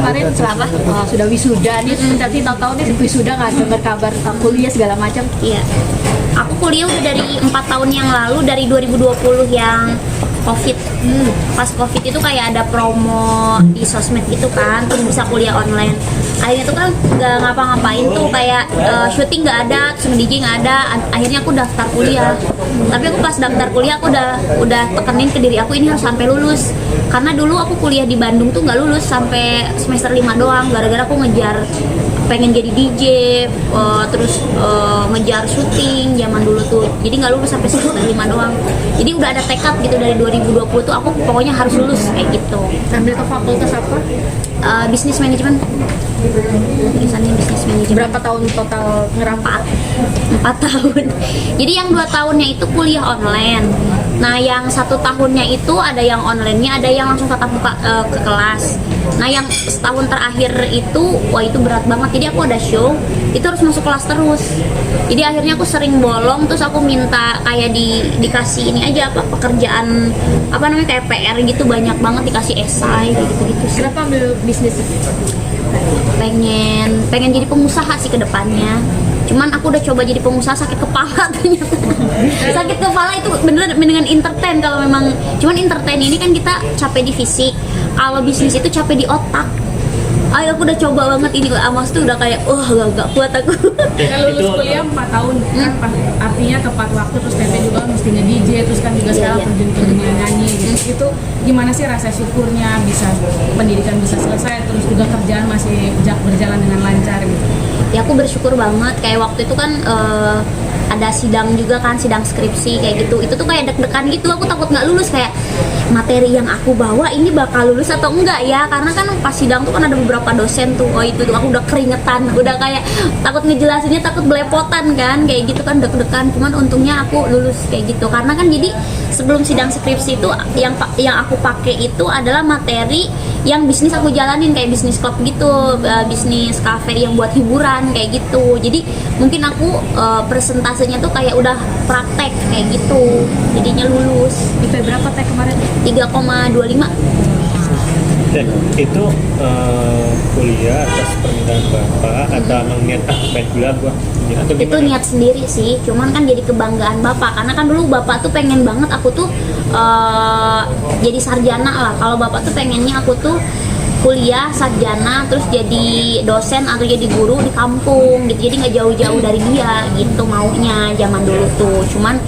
kemarin selama sudah wisuda nih, tapi tahu-tahu nih wisuda nggak dengar kabar kuliah segala macam. Iya. Aku kuliah udah dari 4 tahun yang lalu, dari 2020 yang COVID. Pas COVID itu kayak ada promo di sosmed gitu kan, terus bisa kuliah online. Akhirnya tuh kan nggak ngapa-ngapain tuh, kayak syuting nggak ada, terus nge-DJ nggak ada. Akhirnya aku daftar kuliah. Tapi aku pas daftar kuliah aku udah tekenin ke diri aku ini harus sampai lulus. Karena dulu aku kuliah di Bandung tuh nggak lulus sampai semester 5 doang, gara-gara aku ngejar pengen jadi DJ, terus ngejar syuting zaman dulu tuh, jadi nggak lulus sampai semester 5 doang. Jadi udah ada tekad gitu dari 2020 tuh aku pokoknya harus lulus kayak gitu. Ambil ke fakultas apa? Bisnis manajemen. Jurusannya bisnis manajemen. Berapa tahun total ngerampat? 4 tahun. Jadi yang 2 tahunnya itu kuliah online. Nah yang 1 tahunnya itu ada yang online-nya, ada yang langsung tatap muka ke kelas. Nah yang setahun terakhir itu, wah itu berat banget. Jadi aku ada show, itu harus masuk kelas terus. Jadi akhirnya aku sering bolong, terus aku minta kayak dikasih ini aja apa pekerjaan apa namanya kayak PR gitu, banyak banget dikasih esai gitu-gitu sih. Kenapa ambil bisnis? Pengen jadi pengusaha sih ke depannya. Cuman aku udah coba jadi pengusaha, sakit kepala ternyata. Sakit kepala itu beneran dengan entertain kalau memang. Cuman entertain ini kan kita capek di fisik. Kalau bisnis itu capek di otak. Ayo aku udah coba banget ini, Amas tuh udah kayak gak kuat aku. Kan lulus kuliah 4 tahun kan, artinya tepat waktu, terus Tete juga mesti nge-DJ, terus kan juga sekarang terjun ke dunia nyanyi gitu. Itu gimana sih rasa syukurnya bisa pendidikan bisa selesai, terus juga kerjaan masih berjalan dengan lancar gitu? Ya aku bersyukur banget, kayak waktu itu kan ada sidang juga kan, sidang skripsi kayak gitu. Itu tuh kayak deg-degan gitu, aku takut nggak lulus, kayak materi yang aku bawa ini bakal lulus atau enggak ya, karena kan pas sidang tuh kan ada beberapa dosen tuh, itu tuh aku udah keringetan, udah kayak takut ngejelasinnya, takut belepotan kan, kayak gitu kan deg-degan. Cuman untungnya aku lulus kayak gitu, karena kan jadi sebelum sidang skripsi itu yang aku pakai itu adalah materi yang bisnis aku jalanin, kayak bisnis club gitu, bisnis cafe yang buat hiburan kayak gitu. Jadi mungkin aku presentasenya tuh kayak udah praktek kayak gitu, jadinya lulus. IP berapa teh kemarin? 3,25. Dan itu kuliah atas permintaan bapak atau emang niat pengen kuliah gua atau gimana? Itu niat sendiri sih, cuman kan jadi kebanggaan bapak, karena kan dulu bapak tuh pengen banget aku tuh jadi sarjana lah. Kalau bapak tuh pengennya aku tuh kuliah sarjana terus jadi dosen atau jadi guru di kampung gitu, jadi nggak jauh-jauh dari dia gitu maunya zaman dulu tuh. Cuman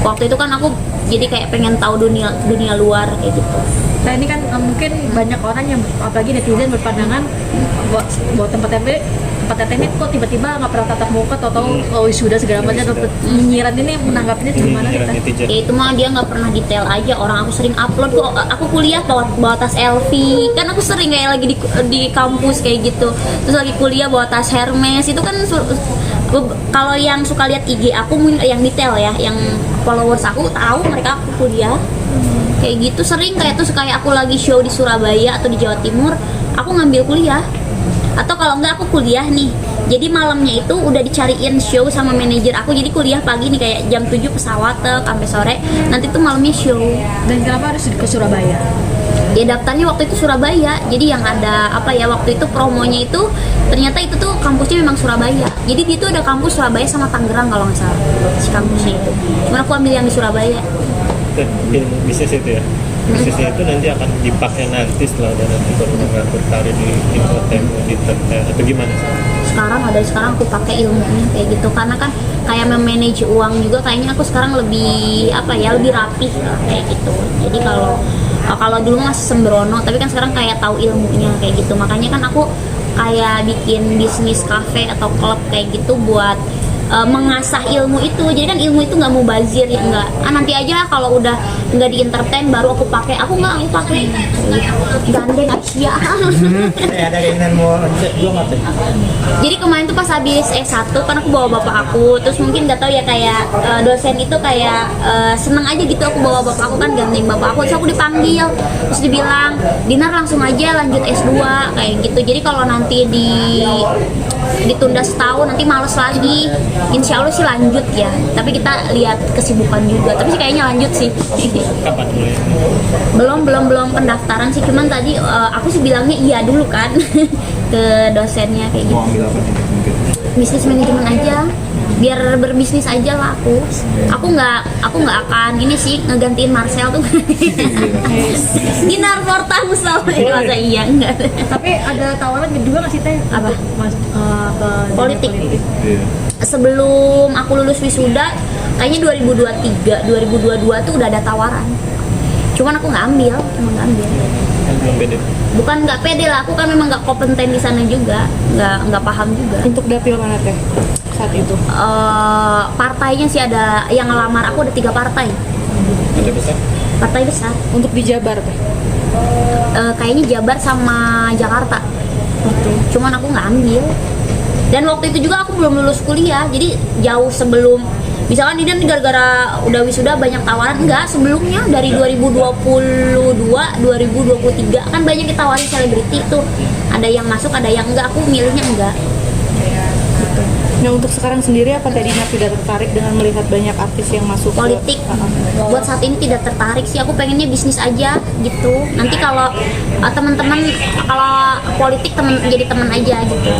waktu itu kan aku jadi kayak pengen tahu dunia luar kayak gitu. Nah ini kan mungkin banyak orang yang apalagi netizen berpandangan buat tempat TTM kok tiba-tiba nggak pernah tatap muka atau sudah segala macam. Nyinyiran ini menanggapinya gimana kita? Ya itu mah dia nggak pernah detail aja, orang aku sering upload kok, aku kuliah bawa tas LV, kan aku sering kayak lagi di kampus kayak gitu, terus lagi kuliah bawa tas Hermes, itu kan kalau yang suka lihat IG aku yang detail ya, yang followers aku tahu mereka aku kuliah kayak gitu. Sering kayak tuh kayak aku lagi show di Surabaya atau di Jawa Timur, aku ngambil kuliah. Atau kalau enggak aku kuliah nih, jadi malamnya itu udah dicariin show sama manajer aku, jadi kuliah pagi nih kayak jam 7 pesawat sampai sore, nanti tuh malamnya show. Dan kenapa harus ke Surabaya? Ya daftarnya waktu itu Surabaya, jadi yang ada apa ya, waktu itu promonya itu ternyata itu tuh kampusnya memang Surabaya, jadi dia tuh ada kampus Surabaya sama Tangerang kalau nggak salah si kampusnya itu. Cuman aku ambil yang di Surabaya. Dan bisnis itu ya, bisnisnya itu nanti akan dipakai nanti setelah udah nanti baru mengatur karir di infotainment di atau gimana sih? Sekarang aku pakai ilmunya kayak gitu, karena kan kayak memanage uang juga kayaknya aku sekarang lebih lebih rapih kayak gitu. Jadi kalau dulu masih sembrono, tapi kan sekarang kayak tahu ilmunya kayak gitu. Makanya kan aku kayak bikin bisnis cafe atau klub kayak gitu buat mengasah ilmu itu. Jadi kan ilmu itu nggak mau bazir ya, nggak nanti aja lah kalau udah nggak di entertain baru aku pakai. Aku pakai gandeng Asia. Ada keinginan mau jual apa? Jadi kemarin tuh pas habis S1 kan aku bawa bapak aku, terus mungkin nggak tahu ya kayak dosen itu kayak seneng aja gitu aku bawa bapak aku, kan gandeng bapak aku. Terus aku dipanggil, terus dibilang Dinar langsung aja lanjut S2 kayak gitu. Jadi kalau nanti ditunda setahun nanti males lagi. insya Allah sih lanjut ya, tapi kita lihat kesibukan juga, tapi sih kayaknya lanjut sih. Kapan mulai? belum pendaftaran sih, cuman tadi aku sih bilangnya iya dulu kan ke dosennya kayak gitu. Mau ambil apa nih mungkin? Bisnis manajemen aja, biar berbisnis aja lah aku nggak akan ini sih ngegantiin Marcel tuh. Dinar Porta Mustafa masa iya enggak. Tapi ada tawaran juga nggak sih Teh? Apa? Mas, ke Politik. dunia Iya. Sebelum aku lulus wisuda kayaknya 2023 2022 tuh udah ada tawaran, cuman aku nggak ambil. Belum beda. Bukan nggak pede lah, aku kan memang nggak kompeten di sana juga, nggak paham juga. Untuk dapil mana Teh saat itu? Partainya sih ada yang ngelamar aku, ada 3 partai. Ada besar? Partai besar. Untuk di Jabar Teh? Kayaknya Jabar sama Jakarta. Cuman aku nggak ambil. Dan waktu itu juga aku belum lulus kuliah, jadi jauh sebelum. Misalkan Didan gara-gara udah wisuda banyak tawaran, enggak, sebelumnya dari 2022, 2023 kan banyak ditawarin selebriti tuh. Ada yang masuk, ada yang enggak, aku milihnya enggak. Nah untuk sekarang sendiri apa Teh Dinar tidak tertarik dengan melihat banyak artis yang masuk ke- Politik buat saat ini tidak tertarik sih, aku pengennya bisnis aja gitu. Nanti kalau teman-teman, kalau politik jadi teman aja gitu.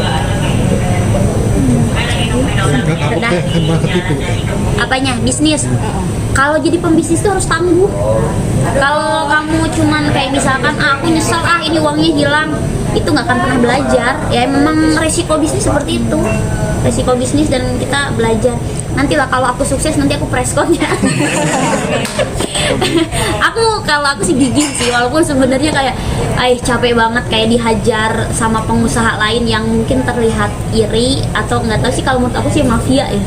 Udah. Apanya? Bisnis. Kalau jadi pembisnis tuh harus tangguh. Kalau kamu cuman kayak misalkan aku nyesel ini uangnya hilang, itu nggak akan pernah belajar. Ya memang resiko bisnis seperti itu. Resiko bisnis dan kita belajar. Nantilah kalau aku sukses nanti aku pressconnya. Kalau aku sih gigih sih, walaupun sebenarnya kayak capek banget kayak dihajar sama pengusaha lain yang mungkin terlihat iri atau nggak tahu sih, kalau menurut aku sih mafia ya,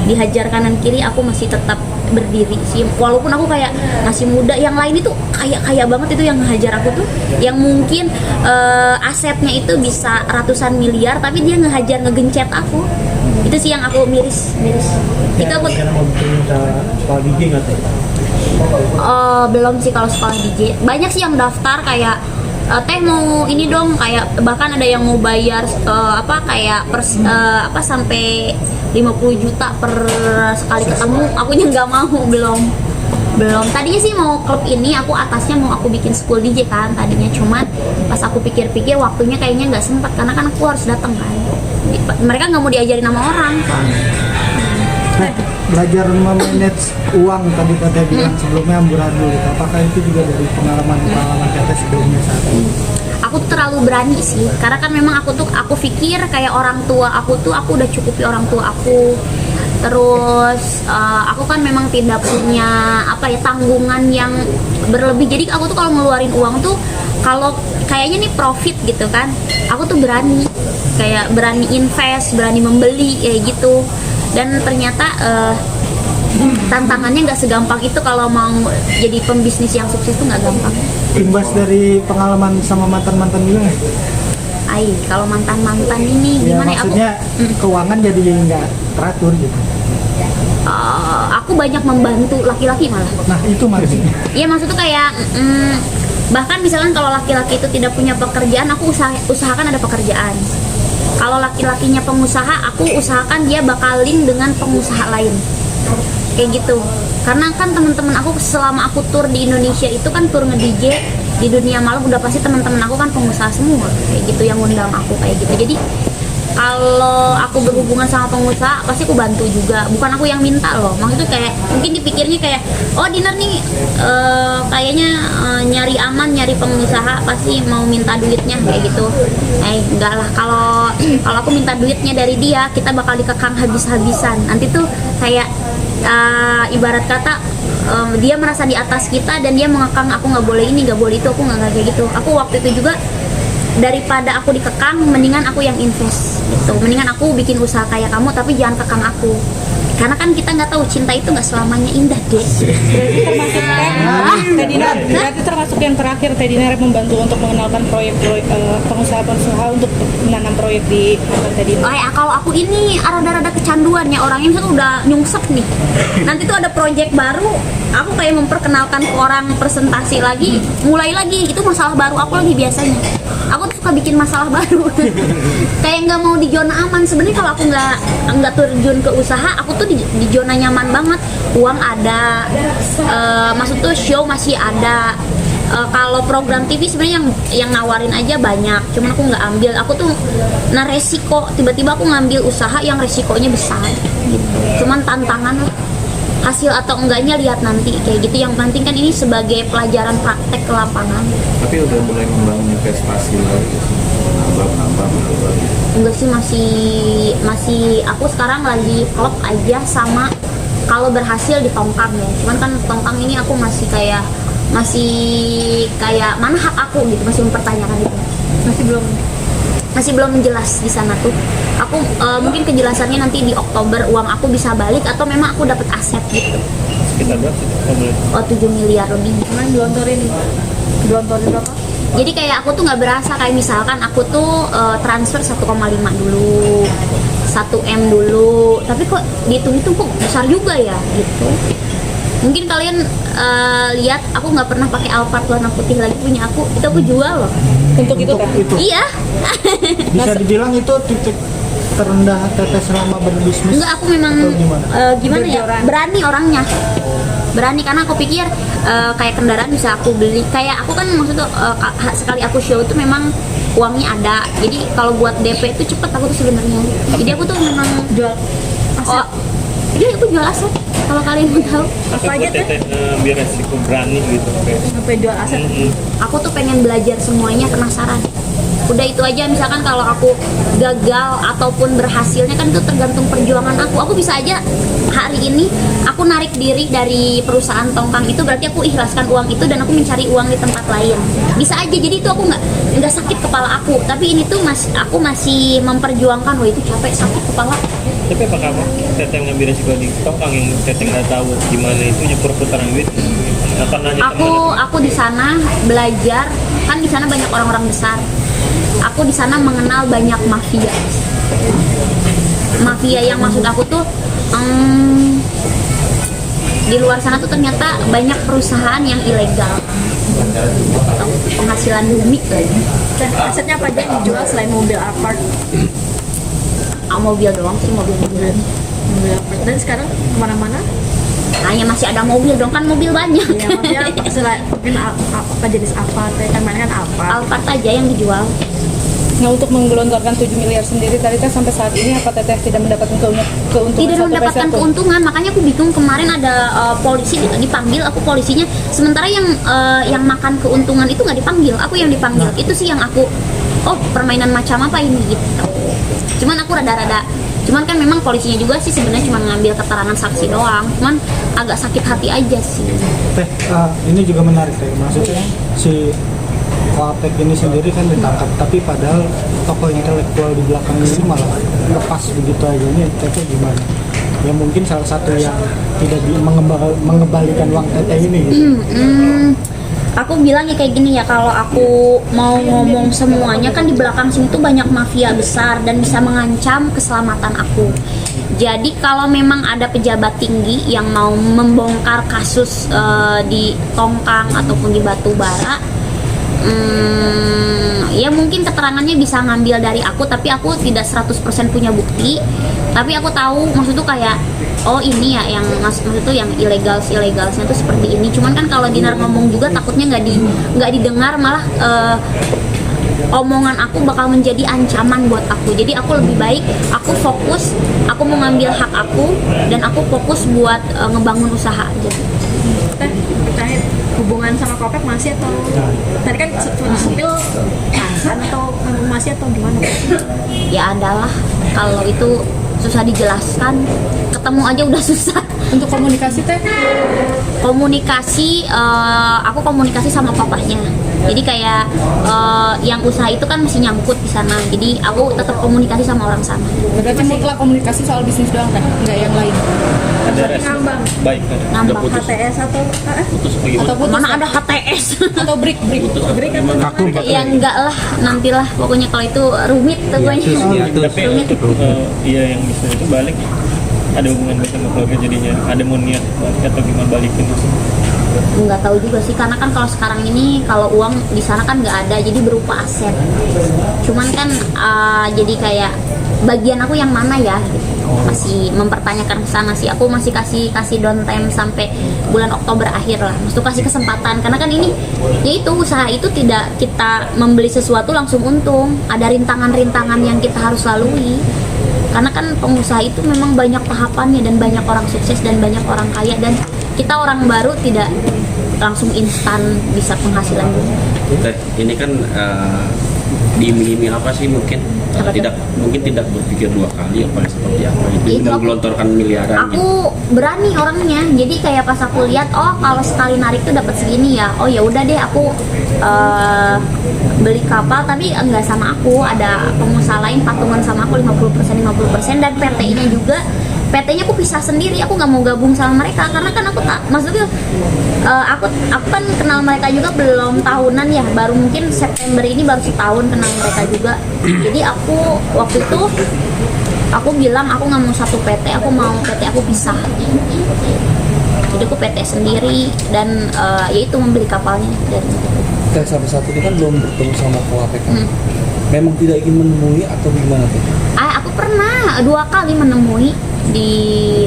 dihajar kanan kiri, aku masih tetap berdiri sih, walaupun aku kayak masih muda. Yang lain itu kaya banget, itu yang ngehajar aku tuh yang mungkin asetnya itu bisa ratusan miliar tapi dia ngehajar ngegencet aku. Itu sih yang aku miris. Itu aku Karena mau bikin sekolah DJ nggak Teh? belum sih kalau sekolah DJ. Banyak sih yang daftar kayak Teh mau ini dong, kayak bahkan ada yang mau bayar sampai 50 juta per sekali ketemu. Akunya nggak mau, belum. Tadinya sih mau klub ini, aku atasnya mau aku bikin school DJ kan tadinya, cuman pas aku pikir-pikir waktunya kayaknya nggak sempat karena kan aku harus datang kan. Mereka nggak mau diajarin sama orang. Nah, belajar memanage uang tadi Teteh bilang sebelumnya amburadul gitu. Apakah itu juga dari pengalaman Teteh sebelumnya saat ini? Aku tuh terlalu berani sih, karena kan memang aku pikir kayak orang tua aku udah cukupi orang tua aku. Terus aku kan memang tidak punya tanggungan yang berlebih. Jadi aku tuh kalau ngeluarin uang tuh kalau kayaknya nih profit gitu kan, aku tuh berani invest, berani membeli kayak gitu. Dan ternyata tantangannya nggak segampang itu. Kalau mau jadi pembisnis yang sukses tuh nggak gampang. Imbas dari pengalaman sama mantan-mantan juga nggak? Kalau mantan ini Ya, gimana ya, maksudnya keuangan jadi nggak teratur gitu. aku banyak membantu laki-laki malah. Nah itu maksudnya. Iya, maksud tuh kayak bahkan misalkan kalau laki-laki itu tidak punya pekerjaan, aku usahakan ada pekerjaan. Kalau laki-lakinya pengusaha, aku usahakan dia bakalin dengan pengusaha lain. Kayak gitu. Karena kan teman-teman aku selama aku tur di Indonesia itu kan tur nge-DJ di dunia malam, udah pasti teman-teman aku kan pengusaha semua. Kayak gitu yang ngundang aku kayak gitu. Jadi kalau aku berhubungan sama pengusaha pasti aku bantu juga, bukan aku yang minta loh. Maksudnya kayak mungkin dipikirnya kayak Dinar nih kayaknya nyari aman, nyari pengusaha pasti mau minta duitnya kayak gitu. Enggak lah, kalau aku minta duitnya dari dia, kita bakal dikekang habis-habisan. Nanti tuh kayak ibarat kata dia merasa di atas kita dan dia mengekang aku, nggak boleh ini, nggak boleh itu. Aku nggak kayak gitu. Aku waktu itu juga daripada aku dikekang, mendingan aku yang invest gitu. Mendingan aku bikin usaha kayak kamu tapi jangan kekang aku, karena kan kita nggak tahu cinta itu nggak selamanya indah, deh. Berarti termasuk Teh Dinar, berarti termasuk yang terakhir Teh Dinar membantu untuk mengenalkan proyek-proyek pengusaha-pengusaha untuk menanam proyek di Teh Dinar. Kalau aku ini rada-rada kecanduan ya, orangnya tuh udah nyungsep nih. Nanti tuh ada proyek baru, aku kayak memperkenalkan ke orang, presentasi lagi, mulai lagi, itu masalah baru aku lagi biasanya. Aku tuh suka bikin masalah baru. Kayak nggak mau di zona aman. Sebenarnya kalau aku nggak terjun ke usaha, aku tuh di zona nyaman banget. Uang ada, maksud tuh show masih ada. Kalau program TV sebenarnya yang nawarin aja banyak, cuman aku nggak ambil. Aku tuh resiko, tiba-tiba aku ngambil usaha yang resikonya besar gitu. Cuman tantangan lah. Hasil atau enggaknya lihat nanti kayak gitu. Yang penting kan ini sebagai pelajaran praktek ke lapangan. Tapi udah mulai membangun investasi lagi, nambah. Enggak sih, masih aku sekarang lagi klub aja sama kalau berhasil di tongkang ya. Cuman kan tongkang ini aku masih kayak mana hak aku gitu, masih mempertanyakan itu. Masih belum jelas di sana tuh. Aku mungkin kejelasannya nanti di Oktober uang aku bisa balik atau memang aku dapat aset gitu. Sekitar berapa sih? Oh, boleh. 7 miliar lebih. Kemarin gelontorin berapa? Jadi kayak aku tuh nggak berasa, kayak misalkan aku tuh transfer 1,5 dulu, 1 M dulu, tapi kok dihitung-hitung kok besar juga ya gitu. Mungkin kalian lihat aku nggak pernah pakai Alphard warna putih lagi, punya aku itu aku jual loh. Untuk itu kan? Iya. Bisa dibilang itu titik terendah Teteh selama berbisnis. Enggak, aku memang Atau gimana? ya, berani orangnya. Berani karena aku pikir kayak kendaraan bisa aku beli. Kayak aku kan maksudnya sekali aku show itu memang uangnya ada. Jadi kalau buat DP itu cepet aku tuh sebenarnya. Jadi aku tuh memang Jual aset. Iya, aku jual aset. Kalau kalian mau tahu, Apa aja tuh? Biar resiko berani gitu. Sampai jual aset. aku tuh pengen belajar semuanya, penasaran. Udah itu aja. Misalkan kalau aku gagal ataupun berhasilnya kan itu tergantung perjuangan aku. Aku bisa aja hari ini aku narik diri dari perusahaan tongkang itu, berarti aku ikhlaskan uang itu dan aku mencari uang di tempat lain. Bisa aja. Jadi itu aku nggak sakit kepala aku. Tapi ini tuh aku masih memperjuangkan. Wah, itu capek, sakit kepala. Tapi apakah Teteh ngambil resiko di tongkang yang Teteh nggak tahu gimana itu perputaran duit? Apa nanya Aku di sana belajar, kan di sana banyak orang-orang besar. Aku di sana mengenal banyak mafia. Mafia yang maksud aku tuh di luar sana tuh ternyata banyak perusahaan yang ilegal. Penghasilan bumi lagi. Dan asetnya apa aja yang dijual selain mobil Alphard? Mobil doang sih, mobil. Mobil Alphard. Dan sekarang kemana-mana? Hanya masih ada mobil dong, kan mobil banyak. Ya maksudnya selain mungkin apa jenis apa? Kan mana kan apa? Alphard aja yang dijual. Nah, untuk menggelontorkan 7 miliar sendiri tadi teh sampai saat ini apa Teteh tidak mendapatkan keuntungan Tidak satu mendapatkan peser pun? keuntungan, makanya aku bingung. Kemarin ada polisi dipanggil, aku polisinya, sementara yang makan keuntungan itu nggak dipanggil, aku yang dipanggil. Itu sih yang aku, permainan macam apa ini gitu. Cuman aku cuman kan memang polisinya juga sih sebenarnya cuma ngambil keterangan saksi doang, cuman agak sakit hati aja sih. Teh, ini juga menarik ya. Maksudnya si Koapek ini sendiri kan ditangkap, tapi padahal tokoh intelektual di belakang ini malah lepas begitu aja. Ini Teteh gimana? Ya mungkin salah satu yang tidak mengembalikan uang Teteh ini gitu. Aku bilang ya kayak gini ya, kalau aku mau ngomong semuanya kan di belakang sini tuh banyak mafia besar dan bisa mengancam keselamatan aku. Jadi kalau memang ada pejabat tinggi yang mau membongkar kasus di tongkang ataupun di batu bara, ya mungkin keterangannya bisa ngambil dari aku, tapi aku tidak 100% punya bukti. Tapi aku tahu maksud tuh kayak ini ya yang maksud tuh yang ilegalnya tuh seperti ini. Cuman kan kalau Dinar ngomong juga takutnya nggak didengar, malah omongan aku bakal menjadi ancaman buat aku. Jadi aku lebih baik aku fokus, aku mau ngambil hak aku dan aku fokus buat ngebangun usaha aja. Teh, terkait hubungan sama Koapek masih atau tadi kan sepil mantan atau masih atau gimana? Ya adalah, kalau itu susah dijelaskan, ketemu aja udah susah. Untuk komunikasi Teh? Komunikasi, aku komunikasi sama papahnya. Jadi kayak yang usaha itu kan masih nyangkut di sana. Jadi aku tetap komunikasi sama orang sana. Berarti mutlak komunikasi soal bisnis doang Teh, nggak yang lain? ada ngambang. baik kan? Nambah HTS atau Putus apa gimana? Atau putus mana Teh? ada HTS? Atau break? Ya enggak lah, nantilah. Pokoknya kalau itu rumit pokoknya. Tapi iya yang bisa itu balik ada hubungan baik sama keluarga, jadinya ada mau niat balik atau gimana balikin? Nggak tahu juga sih, karena kan kalau sekarang ini kalau uang di sana kan nggak ada, jadi berupa aset. Cuman kan jadi kayak bagian aku yang mana ya gitu. Masih mempertanyakan ke sana sih, aku masih kasih downtime sampai bulan Oktober akhir lah, maksudnya kasih kesempatan, karena kan ini yaitu usaha itu tidak kita membeli sesuatu langsung untung, ada rintangan-rintangan yang kita harus lalui, karena kan pengusaha itu memang banyak tahapannya dan banyak orang sukses dan banyak orang kaya, dan kita orang baru tidak langsung instan bisa penghasilan juga. Ini kan diiming-iming apa sih, mungkin Apa tuh? mungkin tidak berpikir dua kali apa seperti apa itu, Itu aku- menggelontorkan miliaran gitu. Aku berani orangnya, jadi kayak pas aku lihat, oh kalau sekali narik tuh dapat segini ya, oh ya udah deh aku beli kapal, tapi enggak sama aku, ada pengusaha lain patungan sama aku 50% dan PT-nya juga. PT-nya aku pisah sendiri, aku nggak mau gabung sama mereka karena kan aku tak, maksudnya aku kan kenal mereka juga belum tahunan ya, baru mungkin September ini baru setahun kenal mereka juga. Jadi aku waktu itu aku bilang aku nggak mau satu PT, aku mau PT aku pisah. Jadi aku PT sendiri dan yaitu membeli kapalnya dari Dan sampai saat ini kan belum bertemu sama KWPK. Memang tidak ingin menemui atau gimana tuh? Aku pernah 2 kali menemui di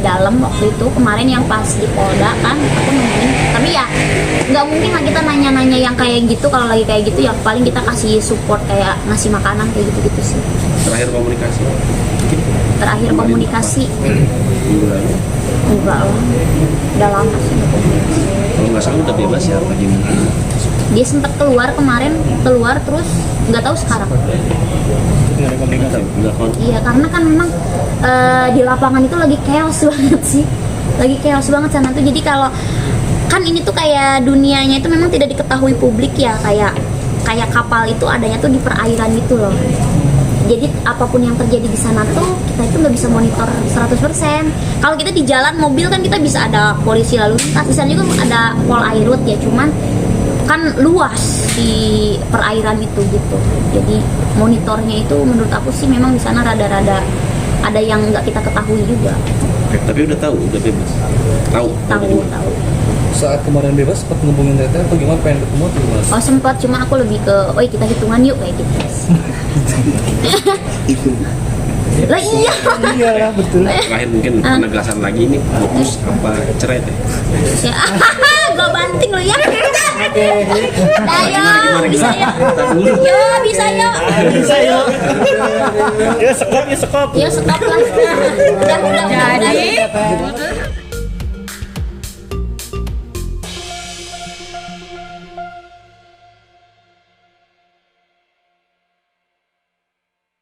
dalam waktu itu, kemarin yang pas di Polda kan aku nemuin, tapi ya nggak mungkin lah kita nanya-nanya yang kayak gitu. Kalau lagi kayak gitu ya paling kita kasih support kayak ngasih makanan kayak gitu-gitu sih. Terakhir komunikasi mungkin Terakhir komunikasi minggu lalu, enggak lah, udah lama sih nggak komunikasi. kalau nggak salah udah bebas ya apa gimana? Dia sempat keluar kemarin, keluar terus nggak tahu sekarang. Nggak ada komunikasi. Nggak kon- Iya, karena kan memang di lapangan itu lagi chaos banget sih, lagi chaos banget sana tuh. Jadi kalau kan ini tuh kayak dunianya itu memang tidak diketahui publik ya, kayak kapal itu adanya tuh di perairan gitu loh. Jadi apapun yang terjadi di sana tuh kita itu nggak bisa monitor 100%. Kalau kita di jalan mobil kan kita bisa ada polisi lalu lintas, di sana juga ada Polairut ya, cuman kan luas di perairan itu gitu. Jadi monitornya itu menurut aku sih memang di sana rada-rada ada yang nggak kita ketahui juga. Tapi udah tahu, udah bebas. Tahu. Tahu. Saat kemarin bebas sempat ngubungin Teteh atau gimana, pengen ketemu atau gimana? Oh sempat, cuma aku lebih ke, oi kita hitungan yuk kayak gitu. Lah iya. Iya betul. Terakhir mungkin penegasan lagi ini, fokus apa cerai teh? Ya, gua banting lo ya. Ayo, bisa ya. Yo, bisa yo. Bisa yuk. Ya sekop. Yo stop lah. Udah. Jadi